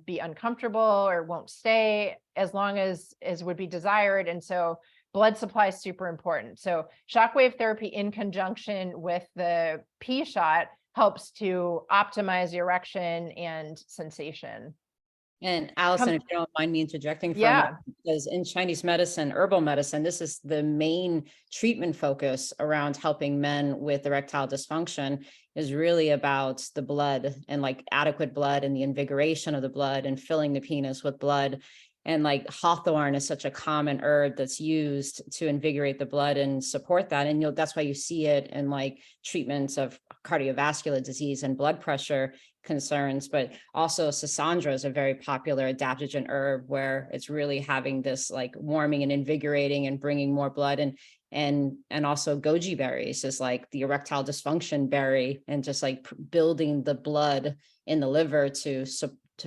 be uncomfortable or won't stay as long as would be desired. And so blood supply is super important. So shockwave therapy in conjunction with the P-shot helps to optimize the erection and sensation. And Allison, if you don't mind me interjecting for a Yeah. moment, because in Chinese medicine, herbal medicine, this is the main treatment focus around helping men with erectile dysfunction, is really about the blood and like adequate blood and the invigoration of the blood and filling the penis with blood. And like hawthorn is such a common herb that's used to invigorate the blood and support that. And that's why you see it in like treatments of cardiovascular disease and blood pressure concerns. But also Sasandra is a very popular adaptogen herb where it's really having this like warming and invigorating and bringing more blood. And also goji berries is like the erectile dysfunction berry, and just like building the blood in the liver to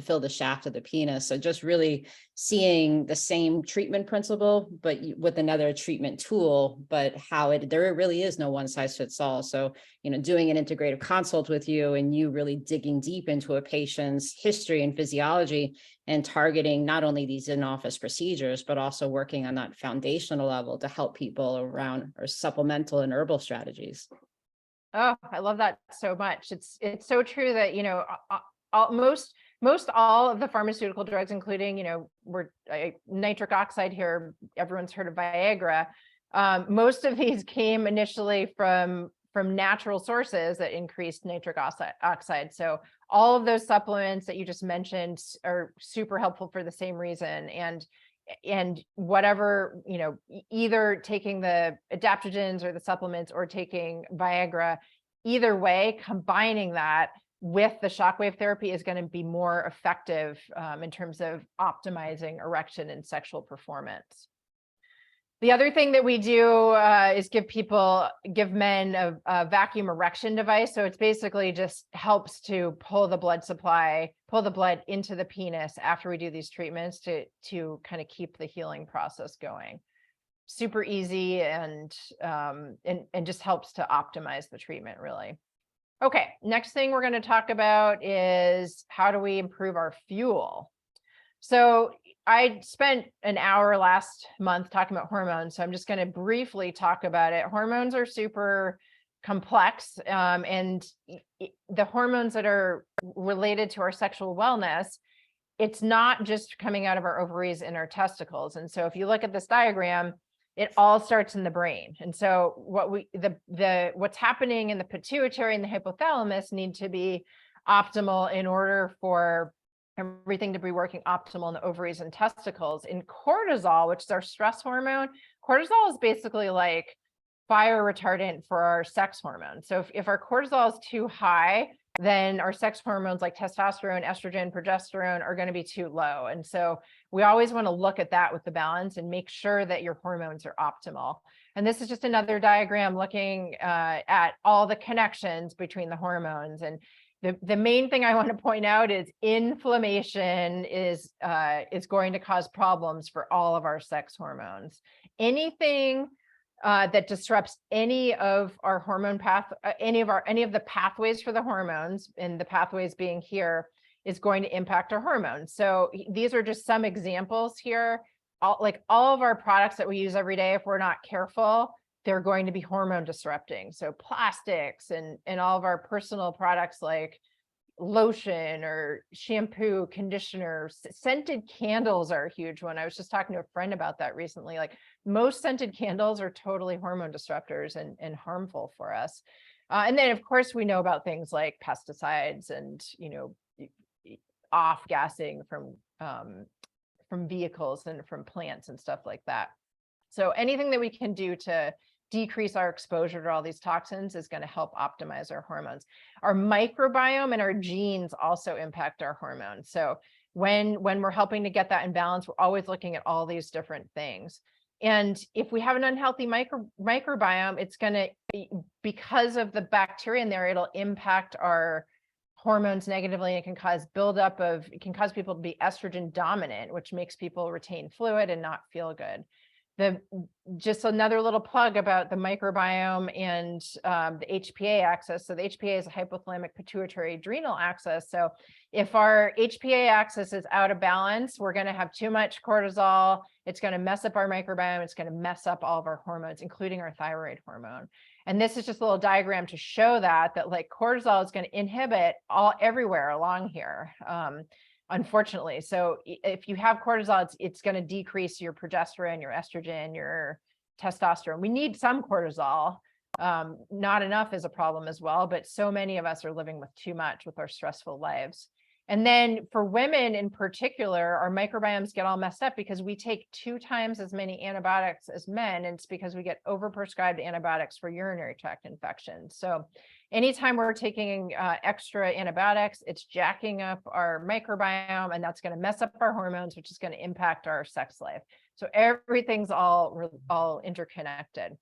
fill the shaft of the penis. So just really seeing the same treatment principle, but with another treatment tool, but how there really is no one size fits all. So, doing an integrative consult with you and you really digging deep into a patient's history and physiology and targeting not only these in-office procedures, but also working on that foundational level to help people around or supplemental and herbal strategies. Oh, I love that so much. It's so true that, most all of the pharmaceutical drugs, including, nitric oxide here, everyone's heard of Viagra. Most of these came initially from natural sources that increased nitric oxide. So all of those supplements that you just mentioned are super helpful for the same reason. And whatever, either taking the adaptogens or the supplements or taking Viagra, either way, combining that with the shockwave therapy is going to be more effective in terms of optimizing erection and sexual performance. The other thing that we do is give men a vacuum erection device. So it's basically just helps to pull the blood into the penis after we do these treatments to kind of keep the healing process going. Super easy and just helps to optimize the treatment, really. Okay, next thing we're going to talk about is how do we improve our fuel? So I spent an hour last month talking about hormones, so I'm just going to briefly talk about it. Hormones are super complex, and the hormones that are related to our sexual wellness, it's not just coming out of our ovaries and our testicles. And so if you look at this diagram, it all starts in the brain. And so what's happening in the pituitary and the hypothalamus need to be optimal in order for everything to be working optimal in the ovaries and testicles. In cortisol, which is our stress hormone, cortisol is basically like fire retardant for our sex hormones. So if our cortisol is too high, then our sex hormones like testosterone, estrogen, progesterone are going to be too low. And so we always want to look at that with the balance and make sure that your hormones are optimal. And this is just another diagram looking at all the connections between the hormones. And the main thing I want to point out is inflammation is going to cause problems for all of our sex hormones. Anything that disrupts any of our hormone any of the pathways for the hormones, and the pathways being here, is going to impact our hormones. So these are just some examples here. All of our products that we use every day, if we're not careful, they're going to be hormone disrupting. So plastics and all of our personal products like lotion or shampoo, conditioner, scented candles are a huge one. I was just talking to a friend about that recently. Like most scented candles are totally hormone disruptors and harmful for us. And then of course we know about things like pesticides and, off gassing from vehicles and from plants and stuff like that. So anything that we can do to decrease our exposure to all these toxins is going to help optimize our hormones. Our microbiome and our genes also impact our hormones. So when we're helping to get that in balance, we're always looking at all these different things. And if we have an unhealthy microbiome, it's going to, because of the bacteria in there, it'll impact our hormones negatively. And it can cause people to be estrogen dominant, which makes people retain fluid and not feel good. Just another little plug about the microbiome and the HPA axis. So the HPA is a hypothalamic pituitary adrenal axis. So if our HPA axis is out of balance, we're going to have too much cortisol. It's going to mess up our microbiome. It's going to mess up all of our hormones, including our thyroid hormone. And this is just a little diagram to show that like cortisol is going to inhibit everywhere along here, unfortunately. So if you have cortisol, it's going to decrease your progesterone, your estrogen, your testosterone. We need some cortisol. Not enough is a problem as well, but so many of us are living with too much with our stressful lives. And then for women in particular, our microbiomes get all messed up because we take 2 times as many antibiotics as men. And it's because we get overprescribed antibiotics for urinary tract infections. So anytime we're taking extra antibiotics, it's jacking up our microbiome, and that's going to mess up our hormones, which is going to impact our sex life. So everything's all interconnected.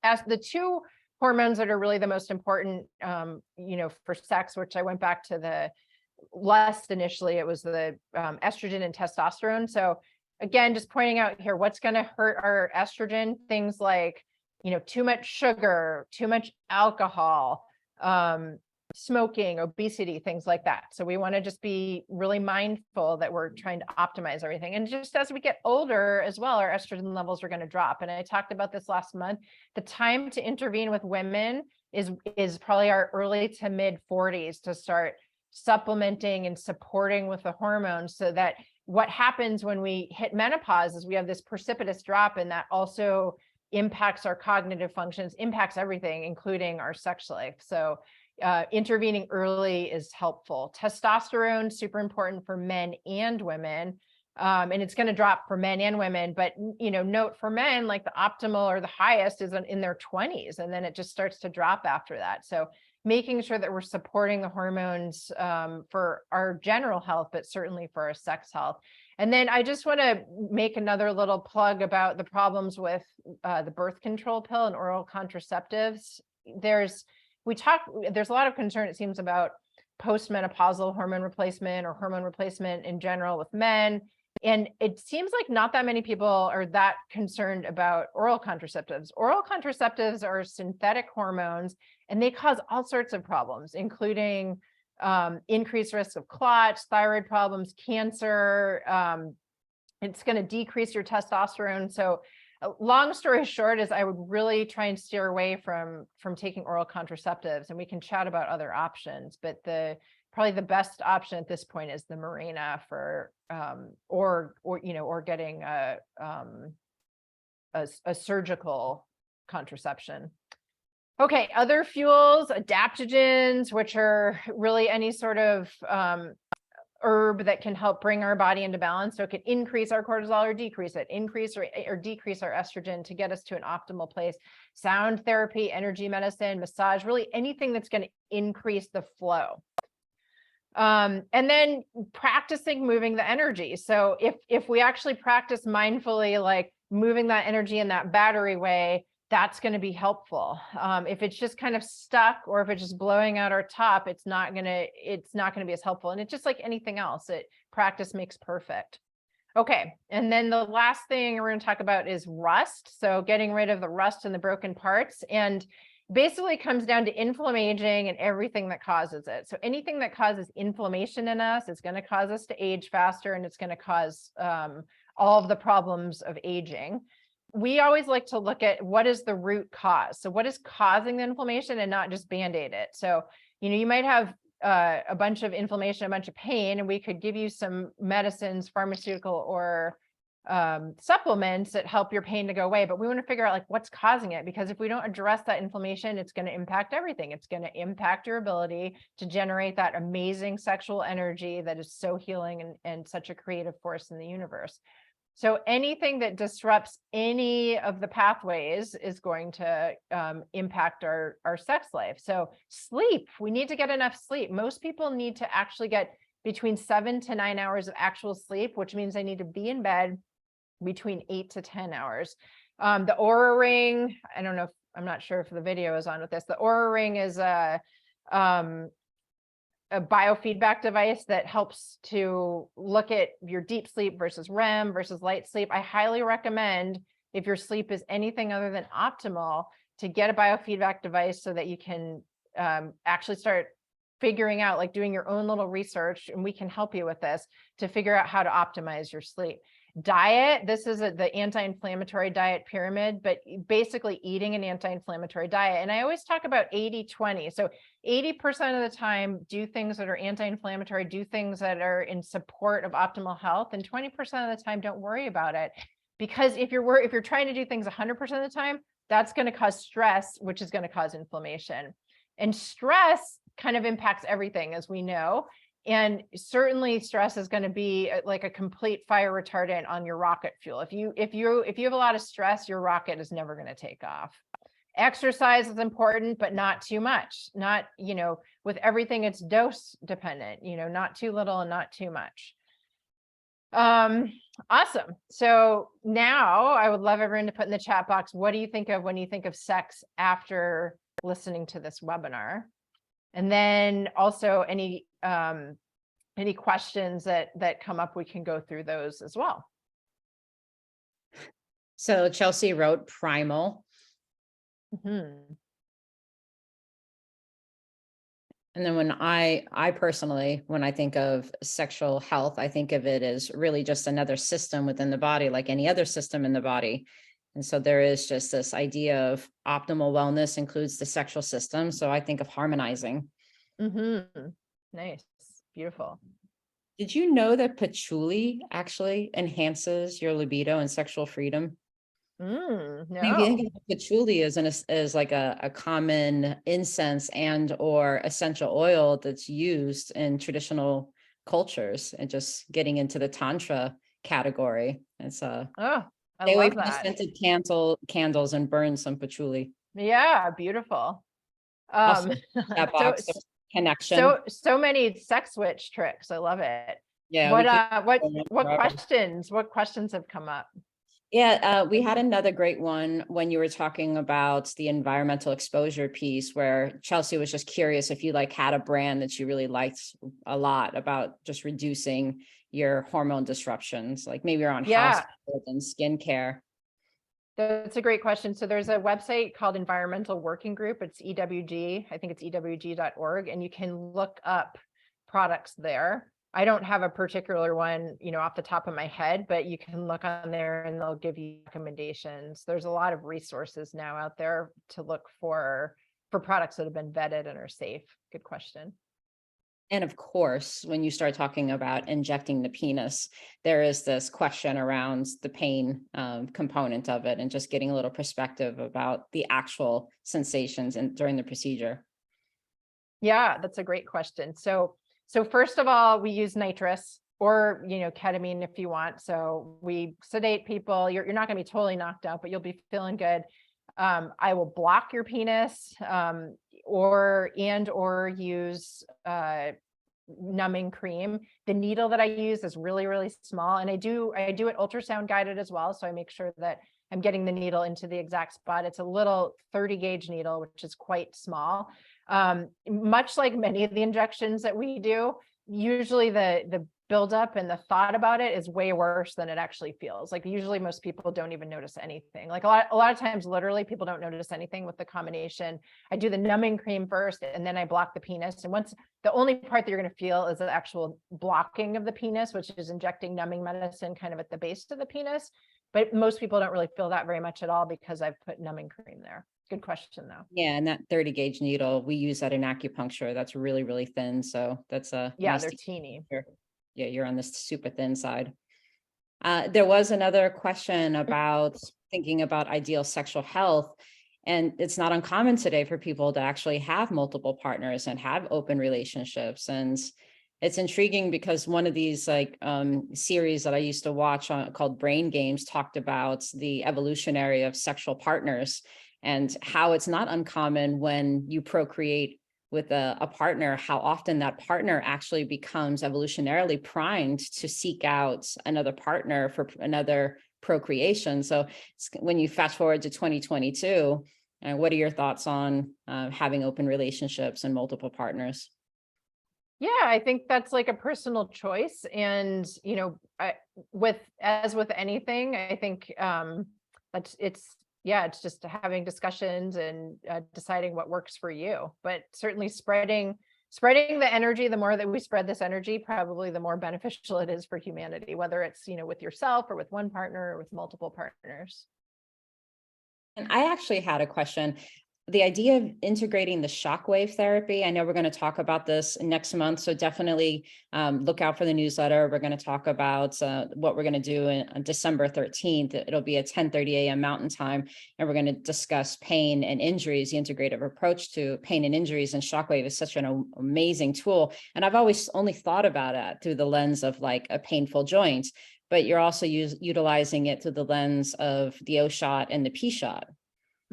As the 2 hormones that are really the most important, for sex, which I went back to the lust initially, it was the estrogen and testosterone. So again, just pointing out here, what's going to hurt our estrogen? Things like, too much sugar, too much alcohol, smoking, obesity, things like that. So we want to just be really mindful that we're trying to optimize everything. And just as we get older as well, our estrogen levels are going to drop. And I talked about this last month. The time to intervene with women is probably our early to mid 40s to start supplementing and supporting with the hormones, so that what happens when we hit menopause is we have this precipitous drop, and that also impacts our cognitive functions, impacts everything, including our sex life. So intervening early is helpful. Testosterone, super important for men and women. And it's going to drop for men and women, but note for men, like the optimal or the highest is in their 20s, and then it just starts to drop after that. So making sure that we're supporting the hormones for our general health, but certainly for our sex health. And then I just want to make another little plug about the problems with the birth control pill and oral contraceptives. There's a lot of concern, it seems, about postmenopausal hormone replacement or hormone replacement in general with men. And it seems like not that many people are that concerned about oral contraceptives. Oral contraceptives are synthetic hormones, and they cause all sorts of problems, including increased risk of clots, thyroid problems, cancer. It's going to decrease your testosterone. So long story short is I would really try and steer away from taking oral contraceptives, and we can chat about other options, but probably the best option at this point is the Mirena for or getting a surgical contraception. Okay, other fuels, adaptogens, which are really any sort of herb that can help bring our body into balance. So it can increase our cortisol or decrease it, increase or decrease our estrogen to get us to an optimal place. Sound therapy, energy medicine, massage, really anything that's going to increase the flow. And then practicing moving the energy. So if we actually practice mindfully, like moving that energy in that battery way, that's going to be helpful. If it's just kind of stuck, or if it's just blowing out our top, it's not going to be as helpful. And it's just like anything else, practice makes perfect. Okay. And then the last thing we're going to talk about is rust. So getting rid of the rust and the broken parts, and basically comes down to inflammation and everything that causes it. So anything that causes inflammation in us is going to cause us to age faster, and it's going to cause all of the problems of aging. We always like to look at what is the root cause. So what is causing the inflammation, and not just Band-Aid it. So, you might have a bunch of inflammation, a bunch of pain, and we could give you some medicines, pharmaceutical or supplements that help your pain to go away. But we want to figure out like what's causing it, because if we don't address that inflammation, it's going to impact everything. It's going to impact your ability to generate that amazing sexual energy that is so healing and such a creative force in the universe. So anything that disrupts any of the pathways is going to impact our sex life. So sleep, we need to get enough sleep. Most people need to actually get between 7 to 9 hours of actual sleep, which means they need to be in bed between 8 to 10 hours. The Oura Ring, I'm not sure if the video is on with this. The Oura Ring is a biofeedback device that helps to look at your deep sleep versus REM versus light sleep. I highly recommend, if your sleep is anything other than optimal, to get a biofeedback device so that you can actually start figuring out, like doing your own little research, and we can help you with this to figure out how to optimize your sleep. Diet, this is the anti-inflammatory diet pyramid, but basically eating an anti-inflammatory diet. And I always talk about 80-20. So 80% of the time, do things that are anti-inflammatory, do things that are in support of optimal health, and 20% of the time, don't worry about it. Because if you're trying to do things 100% of the time, that's going to cause stress, which is going to cause inflammation. And stress kind of impacts everything, as we know. And certainly stress is going to be like a complete fire retardant on your rocket fuel. If you have a lot of stress, your rocket is never going to take off. Exercise is important, but not too much. Not, with everything, it's dose dependent, not too little and not too much. Awesome. So now I would love everyone to put in the chat box, what do you think of when you think of sex after listening to this webinar? And then also any questions that come up, we can go through those as well. So Chelsea wrote primal. Mm-hmm. And then when I personally, when I think of sexual health, I think of it as really just another system within the body, like any other system in the body. And so there is just this idea of optimal wellness includes the sexual system. So I think of harmonizing. Mm-hmm. Nice. Beautiful. Did you know that patchouli actually enhances your libido and sexual freedom? No. If you think of patchouli as like a common incense and or essential oil that's used in traditional cultures, and just getting into the tantra category. It's I stay away love from the that. scented candles and burn some patchouli. Yeah, beautiful. Also, that box of connection. So many sex switch tricks. I love it. Yeah. What questions have come up? Yeah, we had another great one when you were talking about the environmental exposure piece, where Chelsea was just curious if you had a brand that you really liked a lot about just reducing your hormone disruptions, like maybe around household and skincare. That's a great question. So there's a website called Environmental Working Group. It's EWG. I think it's ewg.org, and you can look up products there. I don't have a particular one, off the top of my head, but you can look on there and they'll give you recommendations. There's a lot of resources now out there to look for products that have been vetted and are safe. Good question. And of course, when you start talking about injecting the penis, there is this question around the pain component of it, and just getting a little perspective about the actual sensations during the procedure. Yeah, that's a great question. So first of all, we use nitrous or, ketamine if you want. So we sedate people. You're not going to be totally knocked out, but you'll be feeling good. I will block your penis or use numbing cream. The needle that I use is really, really small, and I do it ultrasound guided as well. So I make sure that I'm getting the needle into the exact spot. It's a little 30 gauge needle, which is quite small. Much like many of the injections that we do, usually the buildup and the thought about it is way worse than it actually feels. Like usually most people don't even notice anything. Like a lot of times, literally people don't notice anything with the combination. I do the numbing cream first, and then I block the penis. And the only part that you're going to feel is the actual blocking of the penis, which is injecting numbing medicine kind of at the base of the penis. But most people don't really feel that very much at all because I've put numbing cream there. Good question though. Yeah, and that 30 gauge needle, we use that in acupuncture. That's really, really thin. So that's a yeah, nice they're teeny. Yeah, you're on this super thin side. There was another question about thinking about ideal sexual health. And it's not uncommon today for people to actually have multiple partners and have open relationships. And it's intriguing because one of these series that I used to watch called Brain Games talked about the evolutionary of sexual partners, and how it's not uncommon when you procreate with a partner, how often that partner actually becomes evolutionarily primed to seek out another partner for another procreation. So when you fast forward to 2022, what are your thoughts on having open relationships and multiple partners? Yeah, I think that's like a personal choice. And, as with anything, I think it's just having discussions and deciding what works for you. But certainly spreading spreading the energy, the more that we spread this energy, probably the more beneficial it is for humanity, whether it's, with yourself or with one partner or with multiple partners. And I actually had a question. The idea of integrating the shockwave therapy, I know we're going to talk about this next month, so definitely look out for the newsletter. We're going to talk about what we're going to do on December 13th. It'll be at 10:30 a.m. Mountain Time, and we're going to discuss pain and injuries, the integrative approach to pain and injuries. And shockwave is such an amazing tool. And I've always only thought about it through the lens of like a painful joint, but you're also utilizing it through the lens of the O shot and the P shot.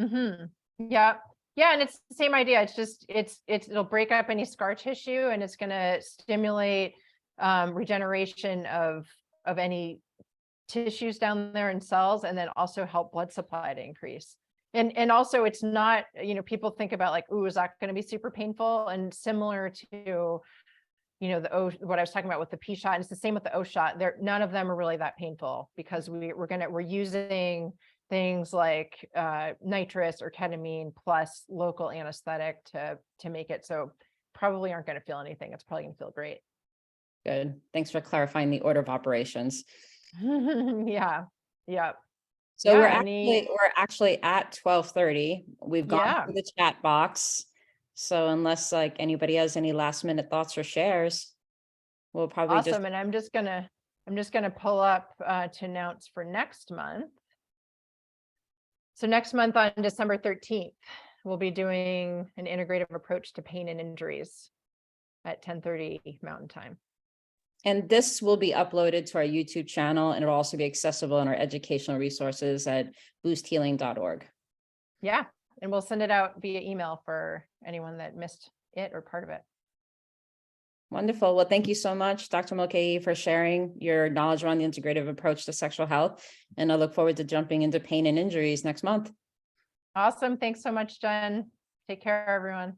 Mm-hmm. Yeah. Yeah. And it's the same idea. It's just, it'll break up any scar tissue, and it's going to stimulate regeneration of any tissues down there and cells, and then also help blood supply to increase. And also it's not, people think about like, ooh, is that going to be super painful? And similar to, what I was talking about with the P shot, and it's the same with the O shot. None of them are really that painful, because we're using things like nitrous or ketamine plus local anesthetic to make it so probably aren't going to feel anything. It's probably going to feel great. Good. Thanks for clarifying the order of operations. Yeah. Yeah. So Yeah, we're actually at 12:30. We've gone through the chat box. So unless like anybody has any last minute thoughts or shares, we'll probably awesome. And I'm just gonna pull up to announce for next month. So next month on December 13th, we'll be doing an integrative approach to pain and injuries at 10:30 Mountain Time. And this will be uploaded to our YouTube channel, and it'll also be accessible in our educational resources at boosthealing.org. Yeah, and we'll send it out via email for anyone that missed it or part of it. Wonderful. Well, thank you so much, Dr. Mulcahy, for sharing your knowledge around the integrative approach to sexual health. And I look forward to jumping into pain and injuries next month. Awesome. Thanks so much, Jen. Take care, everyone.